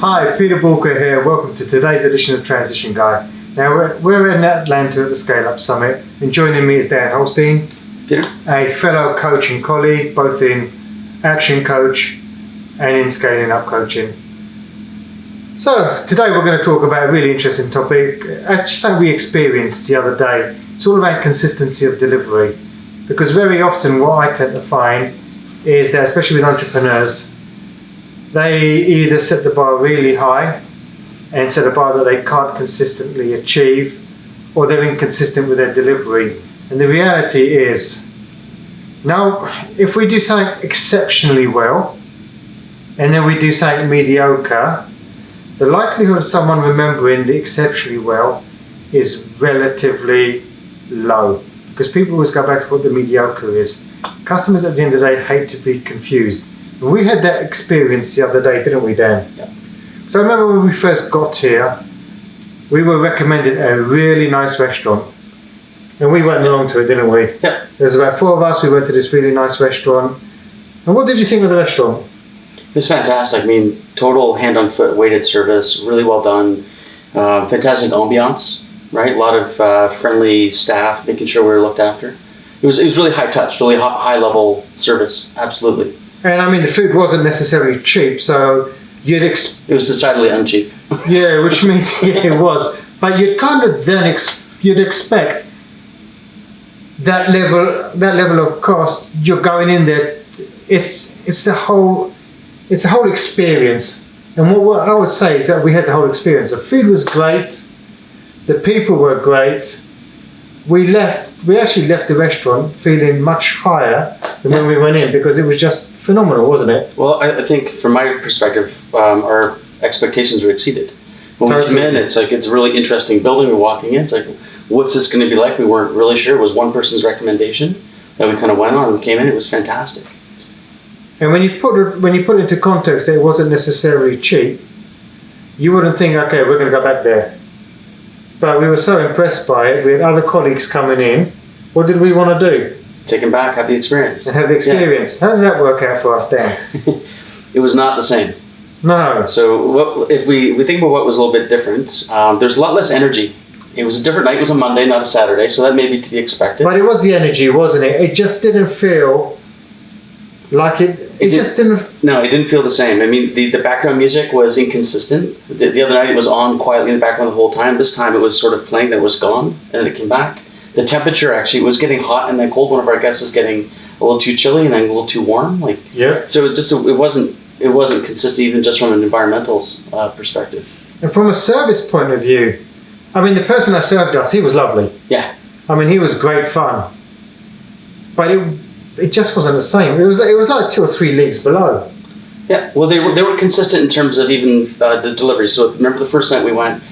Hi, Peter Boolkah here. Welcome to today's edition of Transition Guide. Now we're in Atlanta at the Scale Up Summit, and joining me is Dan Holstein, Peter, a fellow coach and colleague, both in Action Coach and in Scaling Up Coaching. So today we're going to talk about a really interesting topic, actually something we experienced the other day. It's all about consistency of delivery, because very often what I tend to find is that, especially with entrepreneurs, they either set the bar really high and set a bar that they can't consistently achieve, or they're inconsistent with their delivery. And the reality is, now, if we do something exceptionally well and then we do something mediocre, the likelihood of someone remembering the exceptionally well is relatively low, because people always go back to what the mediocre is. Customers at the end of the day hate to be confused. And we had that experience the other day, didn't we, Dan? Yeah. So I remember when we first got here, we were recommended a really nice restaurant. And we went along to it, didn't we? Yeah. There was about 4 of us, we went to this really nice restaurant. And what did you think of the restaurant? It was fantastic. I mean, total hand-on-foot weighted service, really well done. Fantastic ambiance, right? A lot of friendly staff, making sure we were looked after. It was really high touch, really high-level service, absolutely. And I mean, the food wasn't necessarily cheap, so you'd it was decidedly uncheap. Yeah, which means it was. But you'd kind of then you'd expect that level of cost. You're going in there. It's a whole experience. And what I would say is that we had the whole experience. The food was great. The people were great. We actually left the restaurant feeling much higher than when we went in, because it was just phenomenal, wasn't it? Well, I think from my perspective, our expectations were exceeded. When we came in, it's a really interesting building. We're walking in, it's like, what's this going to be like? We weren't really sure. It was one person's recommendation that we kind of went on, and we came in. It was fantastic. And when you put it into context that it wasn't necessarily cheap, you wouldn't think, okay, we're going to go back there. But we were so impressed by it. We had other colleagues coming in. What did we want to do? Take them back, have the experience. And have the experience. Yeah. How did that work out for us, Dan? It was not the same. No. So if we think about what was a little bit different, there's a lot less energy. It was a different night. It was a Monday, not a Saturday, so that may be to be expected. But it was the energy, wasn't it? It just didn't feel like it just didn't... No, it didn't feel the same. I mean, the background music was inconsistent. The other night it was on quietly in the background the whole time. This time it was sort of playing, then it was gone, and then it came back. The temperature actually was getting hot and then cold. One of our guests was getting a little too chilly and then a little too warm. So it wasn't consistent, even just from an environmental perspective. And from a service point of view, I mean, the person that served us, he was lovely. Yeah. I mean, he was great fun. But it just wasn't the same. It was like 2 or 3 leagues below. Yeah. Well, they were consistent in terms of even the delivery. So remember the first night we went,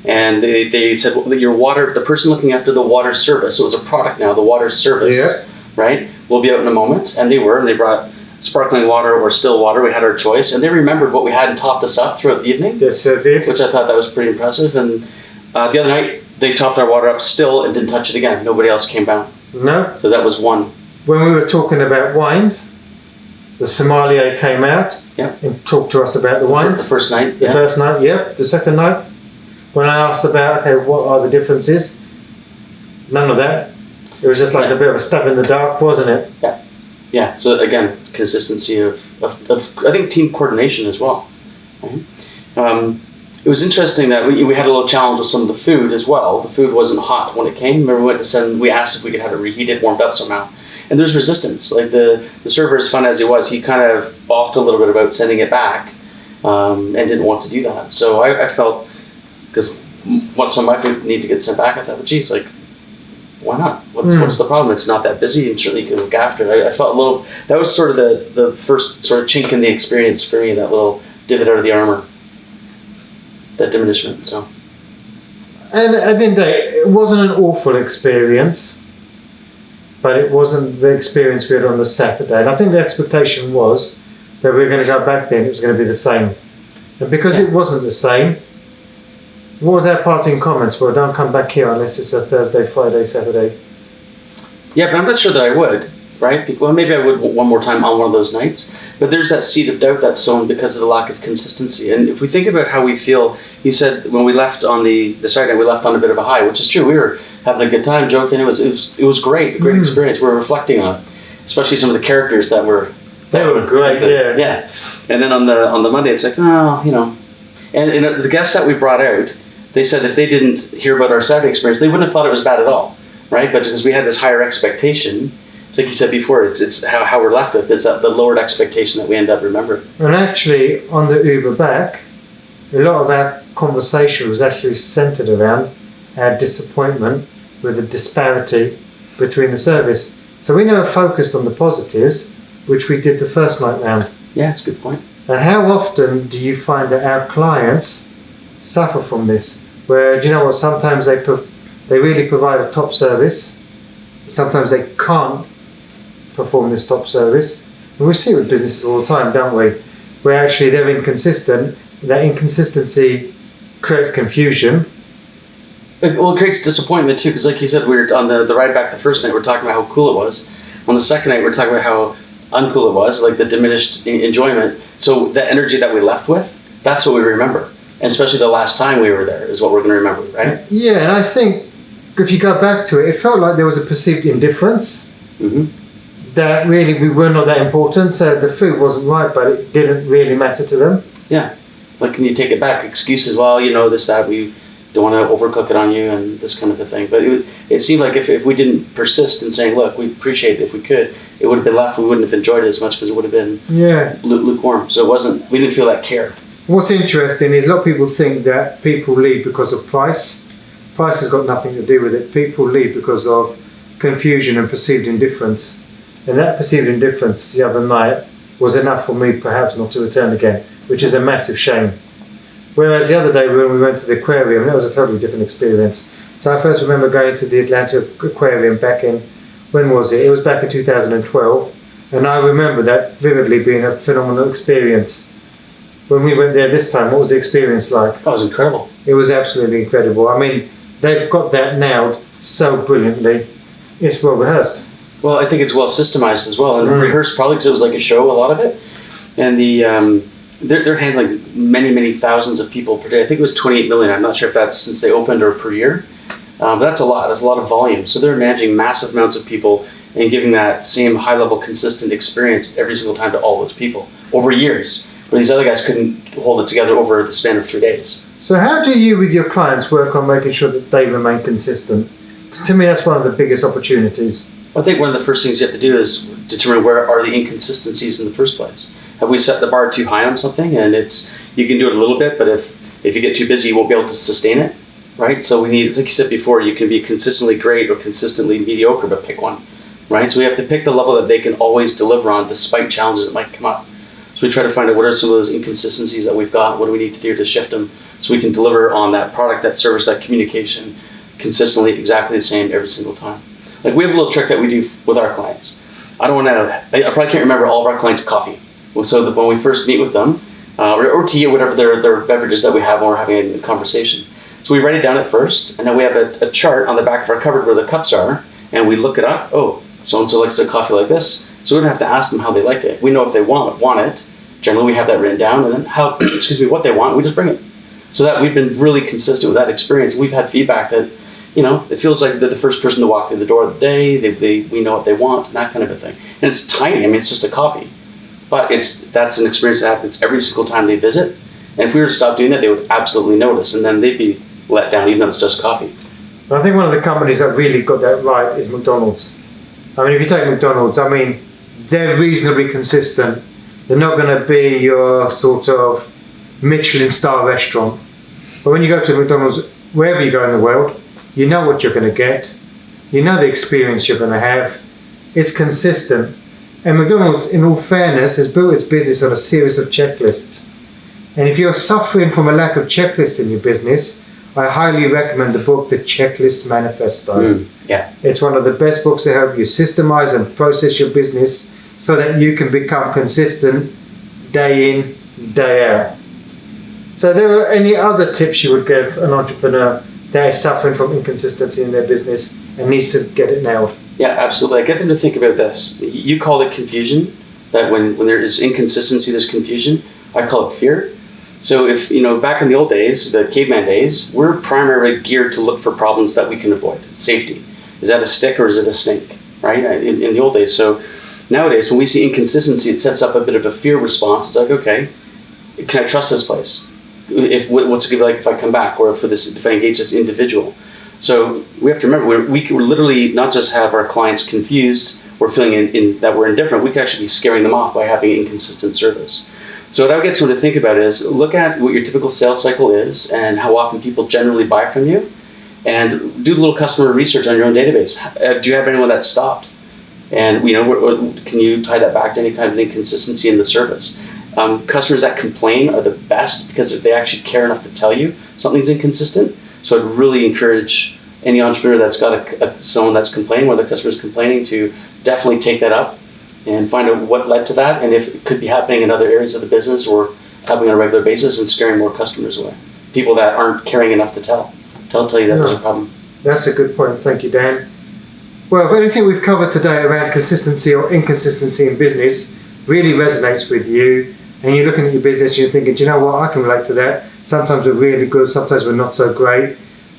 and they said, well, your water, the person looking after the water service, so it was a product now, the water service, right, will be out in a moment. And they brought sparkling water or still water. We had our choice, and they remembered what we had and topped us up throughout the evening. Yes, they did. Which I thought that was pretty impressive. And the other night, they topped our water up still and didn't touch it again. Nobody else came down. No. So that was one. When we were talking about wines, the sommelier came out and talked to us about the wines. The first night. The first night, yeah. The second night, when I asked about, okay, what are the differences? None of that. It was just like a bit of a stab in the dark, wasn't it? Yeah. Yeah. So again, consistency of I think team coordination as well. Right? It was interesting that we had a little challenge with some of the food as well. The food wasn't hot when it came. Remember, we asked if we could have it reheated, warmed up somehow. And there's resistance. Like the server, as fun as he was, he kind of balked a little bit about sending it back and didn't want to do that. So I felt, because once some of my food needed to get sent back, I thought, well, geez, like, why not? What's the problem? It's not that busy, and certainly you can look after it. I felt a little, that was sort of the first sort of chink in the experience for me, that little divot out of the armor, that diminishment. So. And at the end of the day, it wasn't an awful experience, but it wasn't the experience we had on the Saturday. And I think the expectation was that we were going to go back then, it was going to be the same. And because it wasn't the same, what was our parting comments? Well, don't come back here unless it's a Thursday, Friday, Saturday. Yeah, but I'm not sure that I would. right? Well, maybe I would one more time on one of those nights. But there's that seed of doubt that's sown because of the lack of consistency. And if we think about how we feel, you said when we left on the Saturday, we left on a bit of a high, which is true. We were having a good time, joking. It was great, a great experience. We were reflecting on it, especially some of the characters that were. They were great, yeah. Yeah. And then on the Monday, it's like, and the guests that we brought out, they said if they didn't hear about our Saturday experience, they wouldn't have thought it was bad at all, right? But because we had this higher expectation, it's like you said before, it's how we're left with. It's the lowered expectation that we end up remembering. And actually, on the Uber back, a lot of our conversation was actually centered around our disappointment with the disparity between the service. So we never focused on the positives, which we did the first night round. Yeah, that's a good point. And how often do you find that our clients suffer from this? Where, you know what, sometimes they really provide a top service, sometimes they can't perform this top service. And we see it with businesses all the time, don't we? Where actually they're inconsistent, that inconsistency creates confusion. Well, it creates disappointment too, because like you said, we were on the ride back the first night, we were talking about how cool it was. On the second night, we were talking about how uncool it was, like the diminished enjoyment. So the energy that we left with, that's what we remember. And especially the last time we were there is what we're going to remember, right? Yeah, and I think if you go back to it, it felt like there was a perceived indifference. That really we were not that important. The food wasn't right, but it didn't really matter to them. Yeah. Like, can you take it back? Excuses, well, this, that, we don't want to overcook it on you and this kind of a thing. But it seemed like if we didn't persist in saying, look, we appreciate it if we could, it would have been left. We wouldn't have enjoyed it as much because it would have been lukewarm. So we didn't feel that care. What's interesting is a lot of people think that people leave because of price. Price has got nothing to do with it. People leave because of confusion and perceived indifference. And that perceived indifference the other night was enough for me perhaps not to return again, which is a massive shame. Whereas the other day when we went to the aquarium, that was a totally different experience. So I first remember going to the Atlanta Aquarium back in, when was it? It was back in 2012. And I remember that vividly being a phenomenal experience. When we went there this time, what was the experience like? That was incredible. It was absolutely incredible. I mean, they've got that nailed so brilliantly. It's well rehearsed. Well, I think it's well systemized as well, and rehearsed probably because it was like a show, a lot of it. And they're handling many thousands of people per day. I think it was 28 million. I'm not sure if that's since they opened or per year, but that's a lot. That's a lot of volume. So they're managing massive amounts of people and giving that same high level, consistent experience every single time to all those people over years. But these other guys couldn't hold it together over the span of 3 days. So how do you, with your clients, work on making sure that they remain consistent? Because to me, that's one of the biggest opportunities. I think one of the first things you have to do is determine where are the inconsistencies in the first place. Have we set the bar too high on something? And you can do it a little bit, but if you get too busy, you won't be able to sustain it, right? So we need, like you said before, you can be consistently great or consistently mediocre, but pick one, right? So we have to pick the level that they can always deliver on despite challenges that might come up. So we try to find out what are some of those inconsistencies that we've got, what do we need to do to shift them so we can deliver on that product, that service, that communication consistently exactly the same every single time. Like we have a little trick that we do with our clients. I probably can't remember all of our clients' coffee. So when we first meet with them, or tea or whatever their beverages that we have when we're having a conversation. So we write it down at first, and then we have a chart on the back of our cupboard where the cups are, and we look it up. Oh, so-and-so likes their coffee like this. So we don't have to ask them how they like it. We know if they want it. Generally, we have that written down, and then what they want, we just bring it. So that we've been really consistent with that experience. We've had feedback that, it feels like they're the first person to walk through the door of the day. We know what they want, and that kind of a thing. And it's tiny. I mean, it's just a coffee. But that's an experience that happens every single time they visit. And if we were to stop doing that, they would absolutely notice, and then they'd be let down, even though it's just coffee. I think one of the companies that really got that right is McDonald's. I mean, if you take McDonald's, I mean, they're reasonably consistent. They're not going to be your sort of Michelin star restaurant. But when you go to McDonald's, wherever you go in the world, you know what you're going to get. You know the experience you're going to have. It's consistent. And McDonald's, in all fairness, has built its business on a series of checklists. And if you're suffering from a lack of checklists in your business, I highly recommend the book, The Checklist Manifesto. Yeah. It's one of the best books to help you systemize and process your business so that you can become consistent day in, day out. So there are any other tips you would give an entrepreneur that is suffering from inconsistency in their business and needs to get it nailed? Yeah, absolutely. I get them to think about this. You call it confusion, that when there is inconsistency, there's confusion. I call it fear. So if, back in the old days, the caveman days, we're primarily geared to look for problems that we can avoid. Safety. Is that a stick or is it a snake, right? In the old days. So nowadays, when we see inconsistency, it sets up a bit of a fear response. It's like, okay, can I trust this place? What's it going to be like if I come back, or if I engage this individual? So we have to remember, we can literally not just have our clients confused or feeling that we're indifferent, we can actually be scaring them off by having inconsistent service. So what I would get someone to think about is look at what your typical sales cycle is and how often people generally buy from you, and do a little customer research on your own database. Do you have anyone that's stopped? And can you tie that back to any kind of inconsistency in the service? Customers that complain are the best because they actually care enough to tell you something's inconsistent. So I'd really encourage any entrepreneur that's got someone that's complaining, or the customer is complaining, to definitely take that up and find out what led to that, and if it could be happening in other areas of the business or happening on a regular basis and scaring more customers away. People that aren't caring enough to tell you that there's a problem. That's a good point. Thank you, Dan. Well, if anything we've covered today around consistency or inconsistency in business really resonates with you, and you're looking at your business and you're thinking, do you know what, I can relate to that. Sometimes we're really good, sometimes we're not so great.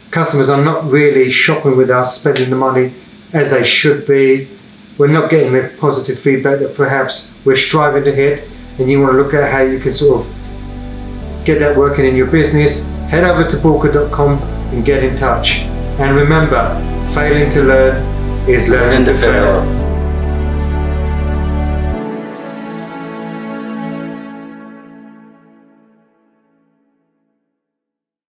Customers are not really shopping with us, spending the money as they should be. We're not getting the positive feedback that perhaps we're striving to hit, and you want to look at how you can sort of get that working in your business. Head over to boolkah.com and get in touch. And remember, failing to learn is learning to fail.